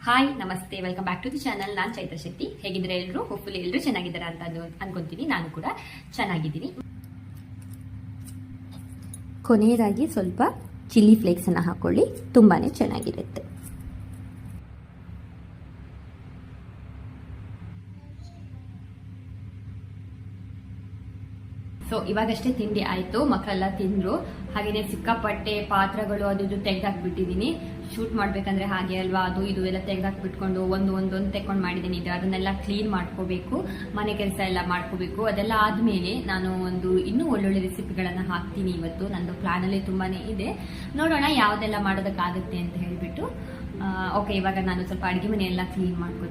Hi ನಮಸ್ತೆ, welcome back to the channel. ನಾನು ಚೈತ್ರ ಶೆಟ್ಟಿ. ಹೇಗಿದ್ರೆ ಎಲ್ಲರೂ ಹೋಪ್ಫುಲಿ ಎಲ್ಲರೂ ಚೆನ್ನಾಗಿದ್ದಾರೆ ಅಂತ ಅನ್ಕೊಂತೀನಿ. ನಾನು ಕೂಡ ಚೆನ್ನಾಗಿದ್ದೀನಿ. ಕೊನೆಯದಾಗಿ ಸ್ವಲ್ಪ ಚಿಲ್ಲಿ ಫ್ಲೇಕ್ಸ್ ಅನ್ನು ಹಾಕೊಳ್ಳಿ, ತುಂಬಾನೇ ಚೆನ್ನಾಗಿರುತ್ತೆ. ಸೊ ಇವಾಗಷ್ಟೇ ತಿಂಡಿ ಆಯ್ತು, ಮಕ್ಕಳೆಲ್ಲ ತಿಂದ್ರು. ಹಾಗೇನೆ ಸಿಕ್ಕಾಪಟ್ಟೆ ಪಾತ್ರಗಳು ಅದು ತೆಗೆದಾಕ್ಬಿಟ್ಟಿದೀನಿ. ಶೂಟ್ ಮಾಡ್ಬೇಕಂದ್ರೆ ಹಾಗೆ ಅಲ್ವಾ, ಅದು ಇದು ಎಲ್ಲ ತೆಗೆದಾಕ್ಬಿಟ್ಕೊಂಡು ಒಂದೊಂದು ತೆಕ್ಕೊಂಡು ಮಾಡಿದ್ದೀನಿ. ಅದನ್ನೆಲ್ಲ ಕ್ಲೀನ್ ಮಾಡ್ಕೋಬೇಕು, ಮನೆ ಕೆಲಸ ಎಲ್ಲ ಮಾಡ್ಕೋಬೇಕು. ಅದೆಲ್ಲ ಆದ್ಮೇಲೆ ನಾನು ಇನ್ನೂ ಒಳ್ಳೊಳ್ಳೆ ರೆಸಿಪಿಗಳನ್ನ ಹಾಕ್ತೀನಿ ಇವತ್ತು. ನಂದು ಪ್ಲಾನ್ ಅಲ್ಲಿ ತುಂಬಾನೇ ಇದೆ, ನೋಡೋಣ ಯಾವ್ದೆಲ್ಲ ಮಾಡೋದಕ್ಕಾಗುತ್ತೆ ಅಂತ ಹೇಳ್ಬಿಟ್ಟು. ಓಕೆ, ಇವಾಗ ನಾನು ಸ್ವಲ್ಪ ಅಡಿಗೆ ಮನೆ ಎಲ್ಲ ಕ್ಲೀನ್ ಮಾಡ್ಕೊತೀನಿ.